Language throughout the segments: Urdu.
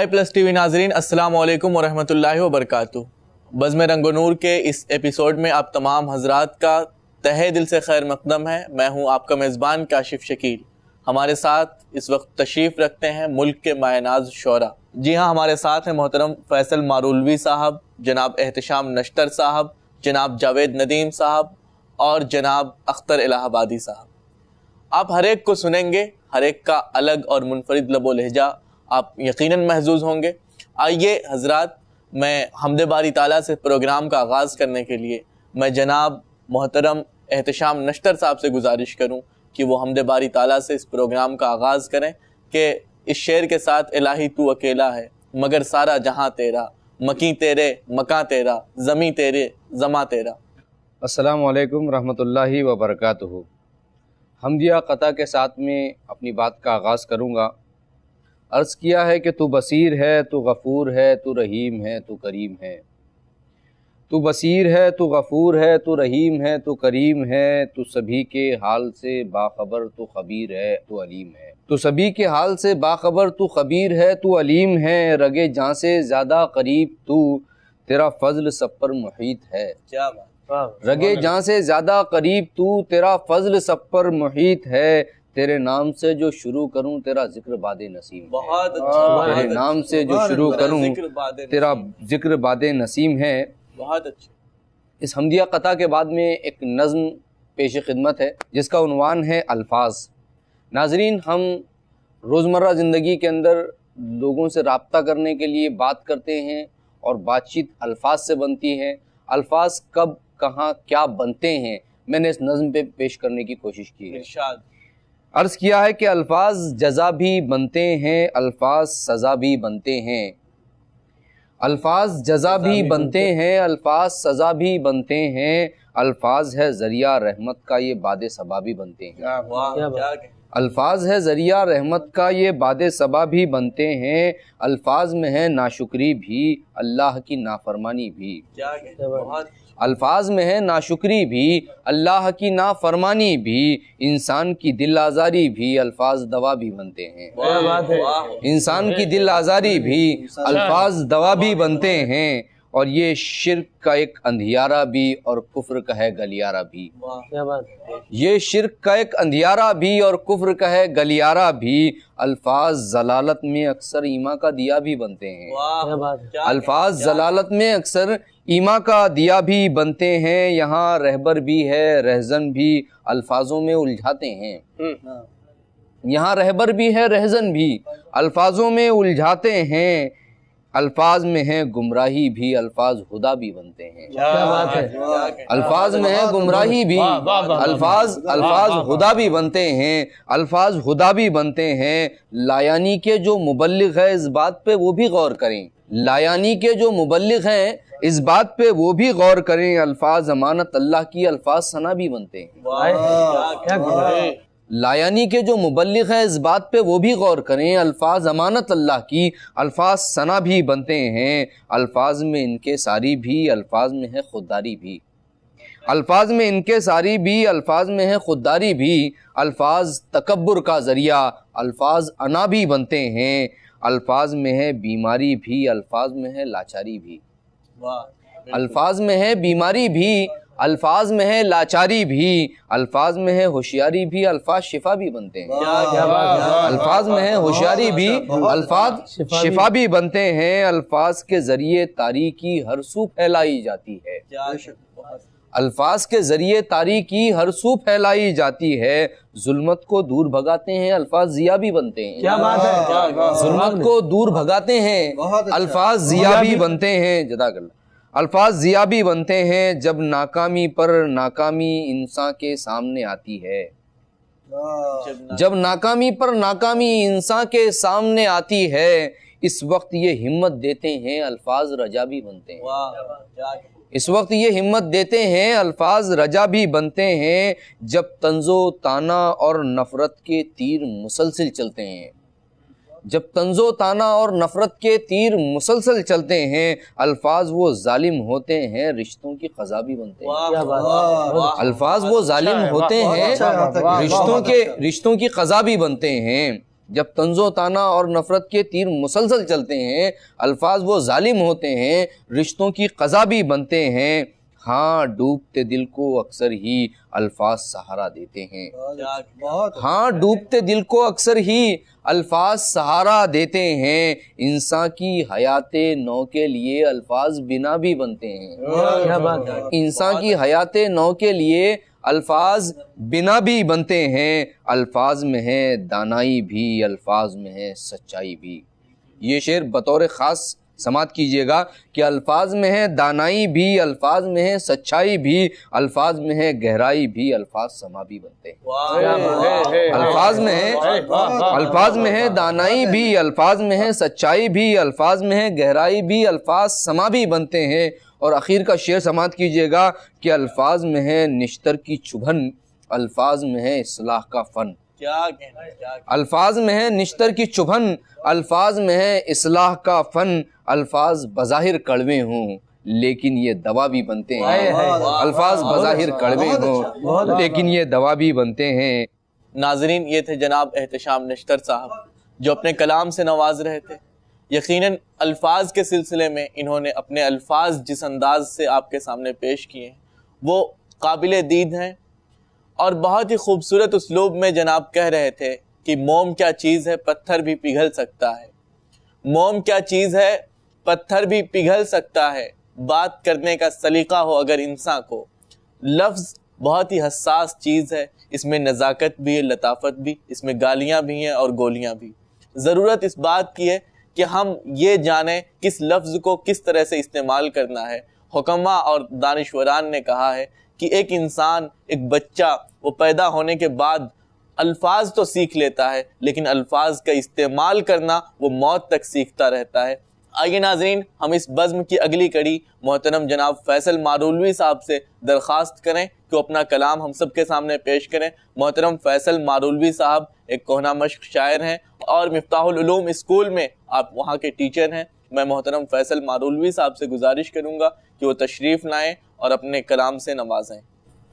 آئی پلس ٹی وی ناظرین السلام علیکم ورحمۃ اللہ وبرکاتہ۔ بزم رنگ و نور کے اس ایپیسوڈ میں آپ تمام حضرات کا تہہ دل سے خیر مقدم ہے۔ میں ہوں آپ کا میزبان کاشف شکیل۔ ہمارے ساتھ اس وقت تشریف رکھتے ہیں ملک کے مایہ ناز شعراء۔ جی ہاں، ہمارے ساتھ ہیں محترم فیصل مارولوی صاحب، جناب احتشام نشتر صاحب، جناب جاوید ندیم صاحب اور جناب اختر الہ آبادی صاحب۔ آپ ہر ایک کو سنیں گے، ہر ایک کا الگ اور منفرد لب و لہجہ آپ یقیناً محظوظ ہوں گے۔ آئیے حضرات، میں حمد باری تعالیٰ سے پروگرام کا آغاز کرنے کے لیے میں جناب محترم احتشام نشتر صاحب سے گزارش کروں کہ وہ حمد باری تعالیٰ سے اس پروگرام کا آغاز کریں کہ اس شعر کے ساتھ الہی تو اکیلا ہے مگر سارا جہاں تیرا، مکی تیرے مکاں تیرا، زمیں تیرے زماں تیرا۔ السلام علیکم ورحمۃ اللہ وبرکاتہ۔ حمدیہ قطع کے ساتھ میں اپنی بات کا آغاز کروں گا۔ عرض کیا ہے کہ تو بصیر ہے، تو غفور ہے، تو رحیم ہے، تو کریم ہے۔ تو بصیر ہے، تو غفور ہے، تو رحیم ہے، تو کریم ہے۔ تو سبھی کے حال سے باخبر، تو خبیر ہے، تو علیم ہے۔ تو سبھی کے حال سے باخبر، تو خبیر ہے، تو علیم ہے۔ رگے جاں سے زیادہ قریب تو، تیرا فضل سب پر محیط ہے۔ کیا بات! رگے جاں سے زیادہ قریب تو، تیرا فضل سب پر محیط ہے۔ تیرے نام سے جو شروع کروں، تیرا ذکر باد نسیم ہے۔ بہت اچھا، تیرے نام سے جو شروع کروں، تیرا ذکر باد نسیم ہے۔ بہت اچھا۔ اس حمدیہ قطع کے بعد میں ایک نظم پیش خدمت ہے جس کا عنوان ہے الفاظ۔ ناظرین، ہم روزمرہ زندگی کے اندر لوگوں سے رابطہ کرنے کے لیے بات کرتے ہیں اور بات چیت الفاظ سے بنتی ہے۔ الفاظ کب، کہاں، کیا بنتے ہیں، میں نے اس نظم پہ پیش کرنے کی کوشش کی ہے۔ ارشاد۔ عرض کیا ہے کہ الفاظ جزا بھی بنتے ہیں، الفاظ سزا بھی بنتے ہیں۔ الفاظ جزا بھی بنتے ہیں، الفاظ سزا بھی بنتے ہیں۔ الفاظ ہے ذریعہ رحمت کا، یہ باد صبا بھی بنتے ہیں۔ الفاظ ہے ذریعہ رحمت کا، یہ باد صبا بھی بنتے ہیں۔ الفاظ میں ہے ناشکری بھی، اللہ کی نافرمانی بھی۔ الفاظ میں ہے ناشکری بھی، اللہ کی نافرمانی بھی۔ انسان کی دل آزاری بھی، الفاظ دوا بھی بنتے ہیں۔ انسان کی دل آزاری بھی، الفاظ دوا بھی بنتے ہیں۔ اور یہ شرک کا ایک اندھیارہ بھی اور کفر کا ہے گلیارہ بھی۔ یہ شرک کا ایک اندھیارہ بھی اور کفر کا ہے گلیارہ بھی۔ الفاظ ضلالت میں اکثر ایمان کا دیا بھی بنتے ہیں۔ الفاظ ضلالت میں اکثر ایمان کا دیا بھی بنتے ہیں۔ یہاں رہبر بھی ہے، رہزن بھی الفاظوں میں الجھاتے ہیں۔ یہاں رہبر بھی ہے، رہزن بھی الفاظوں میں الجھاتے ہیں۔ الفاظ میں ہے گمراہی بھی، الفاظ ہدا بھی بنتے ہیں۔ الفاظ میں ہے گمراہی بھی، الفاظ ہدا بھی بنتے ہیں۔ الفاظ ہدا بھی بنتے ہیں۔ لایانی کے جو مبلغ ہے اس بات پہ وہ بھی غور کریں، لایانی کے جو مبلغ ہیں اس بات پہ وہ بھی غور کریں۔ الفاظ امانت اللہ کی، الفاظ ثنا بھی بنتے ہیں۔ لایانی کے جو مبلغ ہیں اس بات پہ وہ بھی غور کریں۔ الفاظ امانت اللہ کی، الفاظ ثنا بھی بنتے ہیں۔ الفاظ میں انکساری بھی، الفاظ میں ہے خودداری بھی۔ الفاظ میں انکساری بھی، الفاظ میں ہے خودداری بھی۔ الفاظ تکبر کا ذریعہ، الفاظ انا بھی بنتے ہیں۔ الفاظ میں ہے بیماری بھی، الفاظ میں ہے لاچاری بھی۔ الفاظ میں ہے بیماری بھی، الفاظ میں ہے لاچاری بھی۔ الفاظ میں ہے ہوشیاری بھی، الفاظ شفا بھی بنتے ہیں۔ الفاظ میں ہے ہوشیاری بھی، الفاظ شفا بھی بنتے ہیں۔ الفاظ کے ذریعے تاریکی ہر سو پھیلائی جاتی ہے۔ الفاظ کے ذریعے تاریکی ہر سو پھیلائی جاتی ہے۔ ظلمت کو دور بھگاتے ہیں، الفاظ ضیا بھی بنتے ہیں۔ کیا بات ہے! ظلمت کو دور بھگاتے ہیں، الفاظ ضیا بھی بنتے ہیں۔ جزاک اللہ۔ الفاظ ضیا بھی بنتے ہیں۔ جب ناکامی پر ناکامی انسان کے سامنے آتی ہے، جب ناکامی پر ناکامی انسان کے سامنے آتی ہے، اس وقت یہ ہمت دیتے ہیں، الفاظ رجا بھی بنتے ہیں۔ اس وقت یہ ہمت دیتے ہیں، الفاظ رجا بھی بنتے ہیں۔ جب طنز و طعنہ اور نفرت کے تیر مسلسل چلتے ہیں، جب طنز و طعنہ اور نفرت کے تیر مسلسل چلتے ہیں، الفاظ وہ ظالم ہوتے ہیں، رشتوں کی قضا بھی بنتے ہیں۔ الفاظ وہ ظالم ہوتے ہیں، رشتوں کی قضا بھی بنتے ہیں۔ جب طنز و طعنہ اور نفرت کے تیر مسلسل چلتے ہیں، الفاظ وہ ظالم ہوتے ہیں، رشتوں کی قضا بھی بنتے ہیں، ہاں ڈوبتے دل کو اکثر ہی الفاظ سہارا دیتے ہیں، ہاں ڈوبتے دل کو اکثر ہی الفاظ سہارا دیتے ہیں، انسان کی حیات نو کے لیے الفاظ بنا بھی بنتے ہیں، انسان کی حیات نو کے لیے الفاظ بنا بھی بنتے ہیں، الفاظ میں ہے دانائی بھی، الفاظ میں ہے سچائی بھی۔ یہ شعر بطور خاص سماعت کیجئے گا کہ الفاظ میں ہے دانائی بھی، الفاظ میں ہے سچائی بھی، الفاظ میں ہے گہرائی بھی، الفاظ سما بھی بنتے ہیں۔ الفاظ میں ہے دانائی بھی، الفاظ میں ہے سچائی بھی، الفاظ میں ہے گہرائی بھی، الفاظ سما بھی بنتے ہیں۔ اور اخیر کا شعر سماعت کیجئے گا کہ الفاظ میں ہے نشتر کی چبھن، الفاظ میں ہے اصلاح کا فن۔ الفاظ میں ہے نشتر کی چبھن، الفاظ میں ہے اصلاح کا فن، الفاظ بظاہر کڑوے ہوں لیکن یہ دوا بھی بنتے ہیں، الفاظ بظاہر کڑوے ہوں لیکن یہ دوا بھی بنتے ہیں۔ ناظرین، یہ تھے جناب احتشام نشتر صاحب جو اپنے کلام سے نواز رہے تھے۔ یقیناً الفاظ کے سلسلے میں انہوں نے اپنے الفاظ جس انداز سے آپ کے سامنے پیش کیے ہیں وہ قابل دید ہیں، اور بہت ہی خوبصورت اسلوب میں جناب کہہ رہے تھے کہ موم کیا چیز ہے پتھر بھی پگھل سکتا ہے، موم کیا چیز ہے پتھر بھی پگھل سکتا ہے، بات کرنے کا سلیقہ ہو اگر انسان کو۔ لفظ بہت ہی حساس چیز ہے، اس میں نزاکت بھی ہے، لطافت بھی، اس میں گالیاں بھی ہیں اور گولیاں بھی۔ ضرورت اس بات کی ہے کہ ہم یہ جانیں کس لفظ کو کس طرح سے استعمال کرنا ہے۔ حکماء اور دانشوران نے کہا ہے کہ ایک انسان، ایک بچہ، وہ پیدا ہونے کے بعد الفاظ تو سیکھ لیتا ہے لیکن الفاظ کا استعمال کرنا وہ موت تک سیکھتا رہتا ہے۔ آئیے ناظرین، ہم اس بزم کی اگلی کڑی محترم جناب فیصل مارولوی صاحب سے درخواست کریں کہ وہ اپنا کلام ہم سب کے سامنے پیش کریں۔ محترم فیصل مارولوی صاحب ایک کوہنہ مشق شاعر ہیں اور مفتاح العلوم اسکول میں آپ وہاں کے ٹیچر ہیں۔ میں محترم فیصل مارولوی صاحب سے گزارش کروں گا کہ وہ تشریف لائیں اور اپنے کلام سے نوازیں۔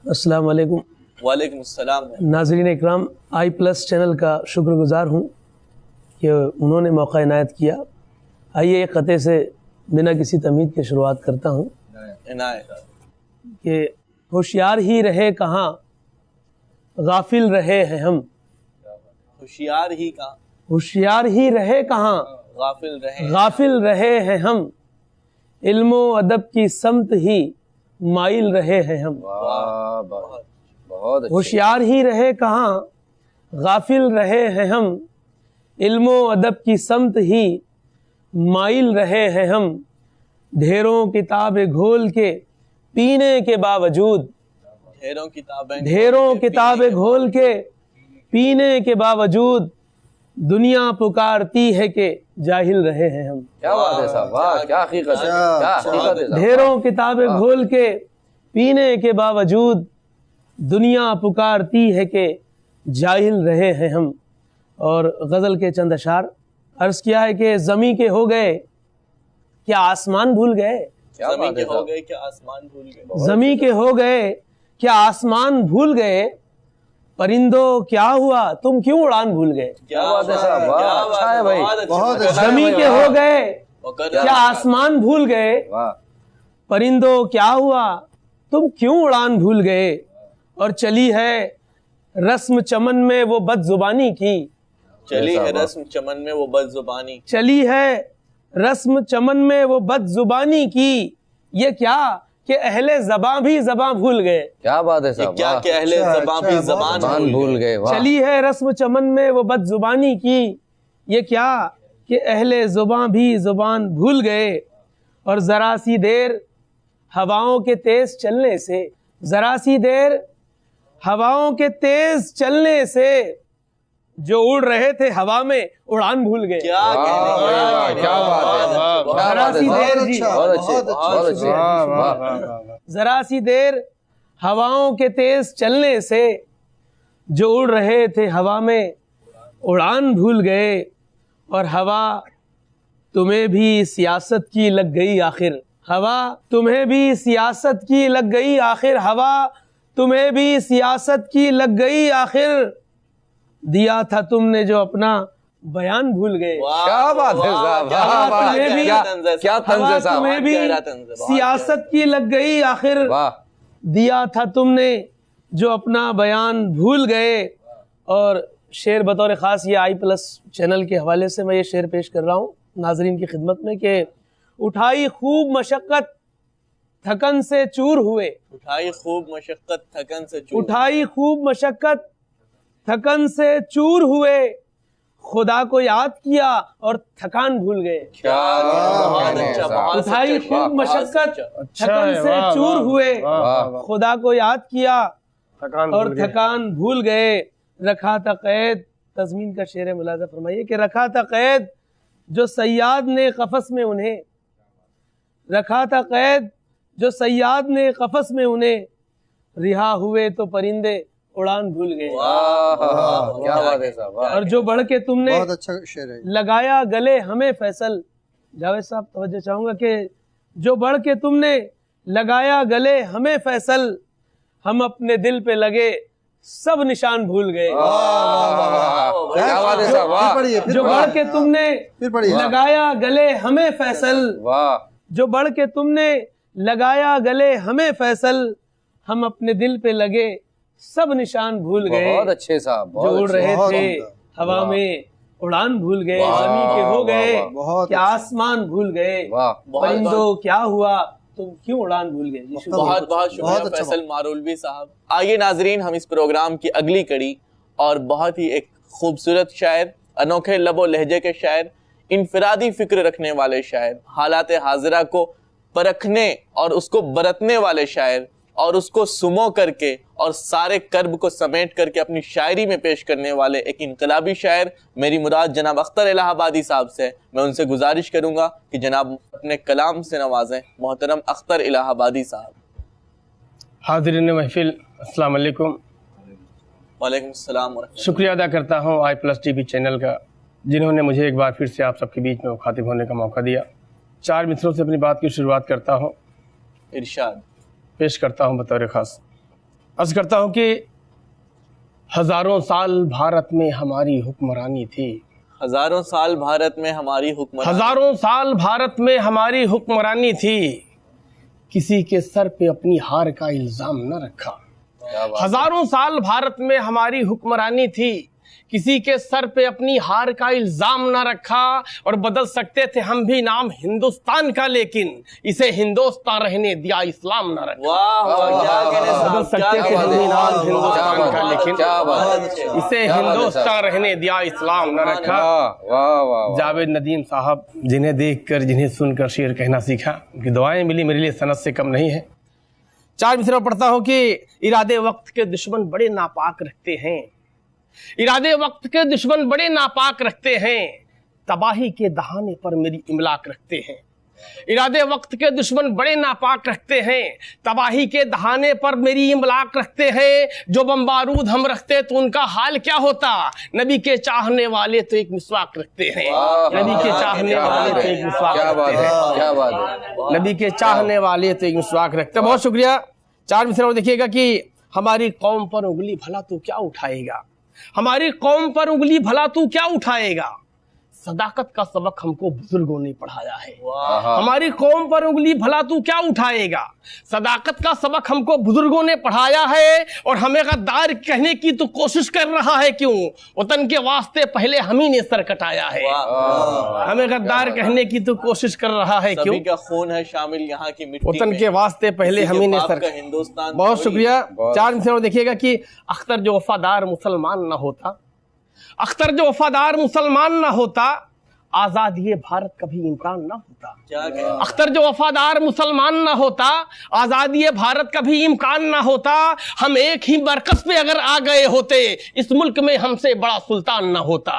السلام علیکم۔ وعلیکم السلام۔ ناظرین اکرام، آئی پلس چینل کا شکر گزار ہوں کہ انہوں نے موقع عنایت کیا۔ آئیے ایک قطعے سے بنا کسی تمہید کے شروعات کرتا ہوں کہ ہوشیار ہی رہے کہاں غافل رہے ہیں ہم، ہوشیار ہی کہاں، ہوشیار ہی رہے کہاں غافل رہے ہیں ہم، علم و ادب کی سمت ہی مائل رہے ہیں ہم۔ ہوشیار ہی رہے کہاں غافل رہے ہیں ہم، علم و ادب کی سمت ہی مائل رہے ہیں ہم، ڈھیروں کتابیں گھول کے پینے کے باوجود، ڈھیروں کتابیں گھول کے پینے کے باوجود، دنیا پکارتی ہے کہ جاہل رہے ہیں ہم۔ کیا بات ہے صاحب، واہ کیا حقیقت ہے، کیا حقیقت ہے۔ ڈھیروں کتابیں گھول کے پینے کے باوجود، دنیا پکارتی ہے کہ جاہل رہے ہیں ہم۔ اور غزل کے چند اشعار عرض کیا ہے کہ زمیں کے ہو گئے کیا آسمان بھول گئے، زمیں کے ہو گئے کیا آسمان بھول گئے، زمیں کے ہو گئے کیا آسمان بھول گئے، پرندوں کیا ہوا تم کیوں اڑان بھول گئے۔ کیا بات ہے صاحب، واہ اچھا ہے بھائی، بہت اچھا۔ زمیں کے ہو گئے کیا آسمان بھول گئے، پرندوں کیا ہوا تم کیوں اڑان بھول گئے، اور چلی ہے رسم چمن میں وہ بد زبانی کی، چلی ہے رسم چمن میں وہ بد زبانی، چلی ہے رسم چمن میں وہ بد زبانی کی، یہ کیا کہ اہل زباں بھی زباں بھول گئے۔ کیا بات ہے صاحب، کیا کہ اہل زباں بھی زبان بھول گئے۔ چلی ہے رسم چمن میں وہ بد زبانی کی، یہ کیا کہ اہل زباں بھی زبان بھول گئے، اور ذرا سی دیر ہواؤں کے تیز چلنے سے، ذرا سی دیر ہواؤں کے تیز چلنے سے، جو اڑ رہے تھے ہوا میں اڑان بھول گئے۔ کیا ذرا سی دیر جی، ذرا سی دیر ہواؤں کے تیز چلنے سے، جو اڑ رہے تھے ہوا میں اڑان بھول گئے، اور ہوا تمہیں بھی سیاست کی لگ گئی آخر، ہوا تمہیں بھی سیاست کی لگ گئی آخر، ہوا تمہیں بھی سیاست کی لگ گئی آخر، دیا تھا تم نے جو اپنا بیان بھول گئے. کیا بات ہے صاحب، کیا طنز ہے صاحب. تمہیں بھی سیاست کی لگ گئی آخر، دیا تھا تم نے جو اپنا بیان بھول گئے. اور شعر بطور خاص یہ i+ چینل کے حوالے سے میں یہ شعر پیش کر رہا ہوں ناظرین کی خدمت میں کہ اٹھائی خوب مشقت تھکن سے چور ہوئے. اٹھائی خوب مشقت تھکن سے چور، اٹھائی خوب مشقت تھکن سے چور ہوئے، خدا کو یاد کیا اور تھکان بھول گئے. اٹھائی خوب مشقت تھکن سے چور ہوئے، خدا کو یاد کیا اور تھکان بھول گئے. رکھا تھا قید، تضمین کا شعر ملاحظہ فرمائیے کہ رکھا تھا قید جو صیاد نے قفس میں انہیں، رکھا تھا قید جو صیاد نے قفس میں انہیں، رہا ہوئے تو پرندے اڑان بھول گئے. اور جو بڑھ کے تم نے لگایا گلے ہمیں فیصل. جاوید صاحب توجہ چاہوں گا کہ جو بڑھ کے تم نے لگایا گلے ہمیں فیصل، ہم اپنے دل پہ لگے سب نشان بھول گئے. جو بڑھ کے تم نے لگایا گلے ہمیں فیصل، جو بڑھ کے تم نے لگایا گلے ہمیں فیصل، ہم اپنے دل پہ لگے سب نشان بھول گئے. بہت اچھے صاحب، جو اڑ رہے تھے ہوا میں اڑان بھول گئے، زمین کے ہو گئے کیا آسمان بھول گئے، پرندوں کیا ہوا تم کیوں اڑان بھول گئے. بہت بہت شکریہ فیصل مارولوی صاحب. آئیے ناظرین، ہم اس پروگرام کی اگلی کڑی اور بہت ہی ایک خوبصورت شاعر، انوکھے لب و لہجے کے شاعر، انفرادی فکر رکھنے والے شاعر، حالات حاضرہ کو پرکھنے اور اس کو برتنے والے شاعر، اور اس کو سمو کر کے اور سارے کرب کو سمیٹ کر کے اپنی شاعری میں پیش کرنے والے ایک انقلابی شاعر، میری مراد جناب اختر الہ آبادی صاحب سے. میں ان سے گزارش کروں گا کہ جناب اپنے کلام سے نوازیں محترم اختر الہ آبادی صاحب. حاضرین محفل، السلام علیکم. وعلیکم السلام ورحمۃ اللہ. شکریہ ادا کرتا ہوں i+ TV چینل کا، جنہوں نے مجھے ایک بار پھر سے آپ سب کے بیچ میں مخاطب ہونے کا موقع دیا. 4 مصروں سے اپنی بات کی شروعات کرتا ہوں، ارشاد پیش کرتا ہوں بطور خاص. عرض کرتا ہوں کہ ہزاروں سال بھارت میں ہماری حکمرانی تھی، ہزاروں سال بھارت میں ہماری حکمرانی، ہزاروں سال بھارت میں ہماری حکمرانی تھی، کسی کے سر پہ اپنی ہار کا الزام نہ رکھا. ہزاروں سال بھارت میں ہماری حکمرانی تھی، کسی کے سر پہ اپنی ہار کا الزام نہ رکھا. اور بدل سکتے تھے ہم بھی نام ہندوستان کا، لیکن اسے ہندوستان رہنے دیا اسلام نہ رکھا. بدل سکتے تھے ہم بھی نام ہندوستان کا، لیکن اسے ہندوستان رہنے دیا اسلام نہ رکھا. جاوید ندیم صاحب، جنہیں دیکھ کر جنہیں سن کر شعر کہنا سیکھا، ان کی دعائیں ملی میرے لیے صنعت سے کم نہیں ہے. 4 مصرع پڑھتا ہوں کہ ارادے وقت کے دشمن بڑے ناپاک رکھتے ہیں، ارادے وقت کے دشمن بڑے ناپاک رکھتے ہیں، تباہی کے دہانے پر میری املاک رکھتے ہیں. ارادے وقت کے دشمن بڑے ناپاک رکھتے ہیں، تباہی کے دہانے پر میری املاک رکھتے ہیں. جو بم بارود ہم رکھتے تو ان کا حال کیا ہوتا، نبی کے چاہنے والے تو ایک مسواک رکھتے ہیں، نبی کے چاہنے والے تو ایک مسواک رکھتے ہیں، نبی کے چاہنے والے تو ایک مسواک رکھتے ہیں. بہت شکریہ. 4 مصرع اور دیکھیے گا کہ ہماری قوم پر انگلی بھلا تو کیا اٹھائے گا، ہماری قوم پر انگلی بھلا تو کیا اٹھائے گا، صداقت کا سبق ہم کو بزرگوں نے پڑھایا ہے. ہماری قوم پر انگلی بھلا تو کیا اٹھائے گا، صداقت کا سبق ہم کو بزرگوں نے پڑھایا ہے. اور ہمیں غدار کہنے کی تو کوشش کر رہا ہے کیوں، وطن کے واسطے پہلے ہم ہی نے سر کٹایا ہے. ہمیں غدار کہنے کی تو کوشش کر رہا ہے کیوں، سبھی کا خون ہے شامل یہاں کی مٹی وطن میں، کے واسطے پہلے ہم ہی نے سر. ہندوستان. بہت شکریہ. 4 مصرع اور دیکھیے گا کہ اختر جو وفادار مسلمان نہ ہوتا، اختر جو وفادار مسلمان نہ ہوتا، آزادی بھارت کا بھی امکان نہ ہوتا. اختر جو وفادار مسلمان نہ ہوتا، آزادی بھارت کا بھی امکان نہ ہوتا. ہم ایک ہی مرکز پہ اگر آ گئے ہوتے، اس ملک میں ہم سے بڑا سلطان نہ ہوتا.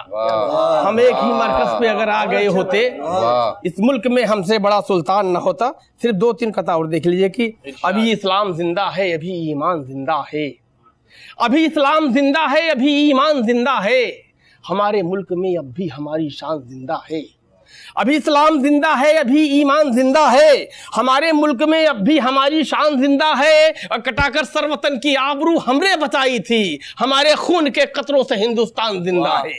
ہم ایک ہی مرکز پہ اگر آ گئے ہوتے، اس ملک میں ہم سے بڑا سلطان نہ ہوتا. صرف 2-3 قطع اور دیکھ لیجئے کہ ابھی اسلام زندہ ہے، ابھی ایمان زندہ ہے، ابھی اسلام زندہ ہے، ابھی ایمان زندہ ہے. ہمارے ملک میں اب بھی ہماری شان زندہ ہے، ابھی اسلام زندہ ہے، ابھی ایمان زندہ ہے. ہمارے ملک میں اب بھی ہماری شان زندہ ہے. اور کٹا کر سر وطن کی آبرو ہم نے بچائی تھی، ہمارے خون کے قطروں سے ہندوستان زندہ ہے.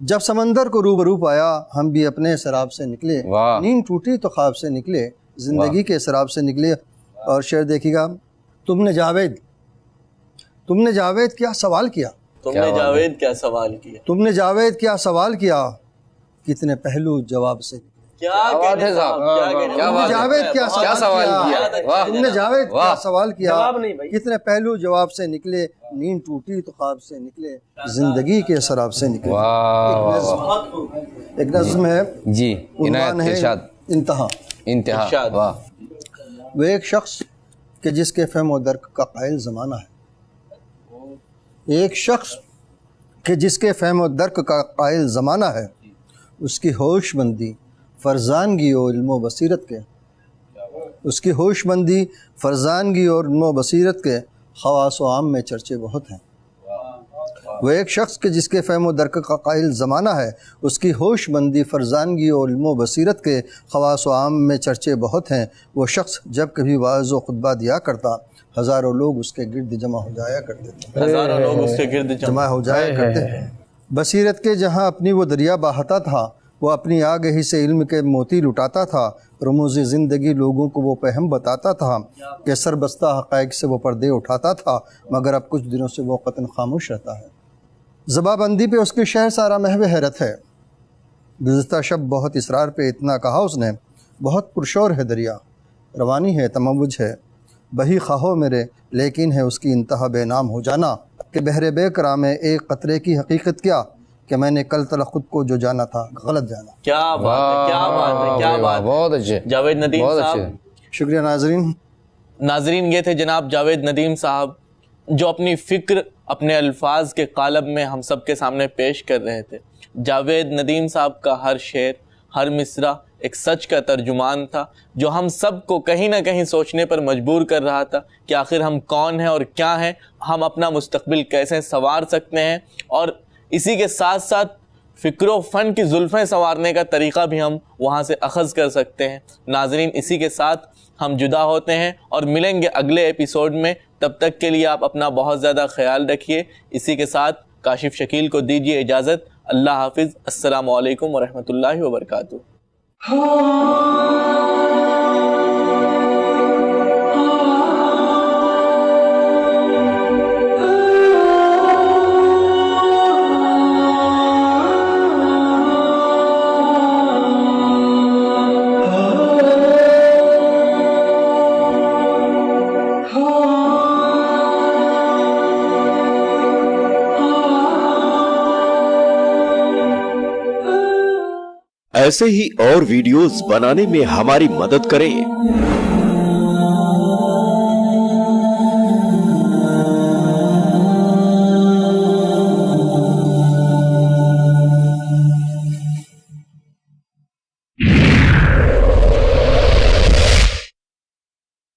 جب سمندر کو روبرو پایا ہم بھی اپنے سراب سے نکلے، واہ۔ نیند ٹوٹی تو خواب سے نکلے، زندگی کے سراب سے نکلے۔ اور شعر دیکھیے گا، تم نے جاوید کیا سوال کیا، تم نے جاوید کیا سوال کیا، تم نے جاوید کیا سوال کیا، کتنے پہلو جواب سے کیا بات ہے صاحب، کیا بات ہے، جاوید کیا سوال کیا، واہ۔ تم نے جاوید کیا سوال کیا، جواب نہیں بھائی، کتنے پہلو جواب سے نکلے، نیند ٹوٹی تو خواب سے نکلے، زندگی کے سراب سے نکلے۔ ایک نظم ہے جی، عنوان عنایت ہے ارشاد، انتہا۔ انتہا، ارشاد۔ واہ۔ وہ ایک شخص کہ جس کے فہم و درک کا قائل زمانہ ہے، ایک شخص کہ جس کے فہم و درک کا قائل زمانہ ہے، اس کی ہوش مندی فرزانگی اور علم و بصیرت کے، اس کی ہوش مندی فرزانگی اور علم و بصیرت کے خواص و عام میں چرچے بہت ہیں۔ وہ ایک شخص کہ جس کے فہم و درک کا قائل زمانہ ہے، اس کی ہوش مندی فرزانگی اور علم و بصیرت کے خواص و عام میں چرچے بہت ہیں۔ وہ شخص جب کبھی واعظ و خطبہ دیا کرتا، ہزاروں لوگ اس کے گرد جمع ہو جایا کرتے تھے، ہزاروں لوگ اس کے گرد جمع ہو جایا کرتے تھے۔ بصیرت کے جہاں اپنی وہ دریا بہاتا تھا، وہ اپنی آگہی سے علم کے موتی لٹاتا تھا، رموز زندگی لوگوں کو وہ پہم بتاتا تھا کہ سربستہ حقائق سے وہ پردے اٹھاتا تھا، مگر اب کچھ دنوں سے وہ قطن خاموش رہتا ہے۔ زبابندی پہ اس کے شہر سارا محو حیرت ہے۔ گزشتہ شب بہت اصرار پہ اتنا کہا اس نے، بہت پرشور ہے دریا، روانی ہے تموج ہے، بہی خواہو میرے لیکن ہے اس کی انتہا بے نام ہو جانا، کہ بحر بے کرا میں ایک قطرے کی حقیقت کیا، کہ میں نے کل تلک خود کو جو جانا تھا غلط جانا۔ کیا بات ہے، کیا بات ہے، کیا بات ہے، بہت اچھے، جاوید ندیم بہت صاحب۔ اچھے۔ شکریہ ناظرین۔ ناظرین، یہ تھے جناب جاوید ندیم صاحب، جو اپنی فکر اپنے الفاظ کے قالب میں ہم سب کے سامنے پیش کر رہے تھے۔ جاوید ندیم صاحب کا ہر شعر، ہر مصرع ایک سچ کا ترجمان تھا، جو ہم سب کو کہیں نہ کہیں سوچنے پر مجبور کر رہا تھا کہ آخر ہم کون ہیں اور کیا ہیں، ہم اپنا مستقبل کیسے سنوار سکتے ہیں، اور اسی کے ساتھ ساتھ فکر و فن کی زلفیں سنوارنے کا طریقہ بھی ہم وہاں سے اخذ کر سکتے ہیں۔ ناظرین، اسی کے ساتھ ہم جدا ہوتے ہیں اور ملیں گے اگلے ایپیسوڈ میں۔ تب تک کے لیے آپ اپنا بہت زیادہ خیال رکھیے۔ اسی کے ساتھ کاشف شکیل کو دیجیے اجازت۔ اللہ حافظ۔ السلام علیکم ورحمۃ اللہ وبرکاتہ۔ ایسے ہی اور ویڈیوز بنانے میں ہماری مدد کریں۔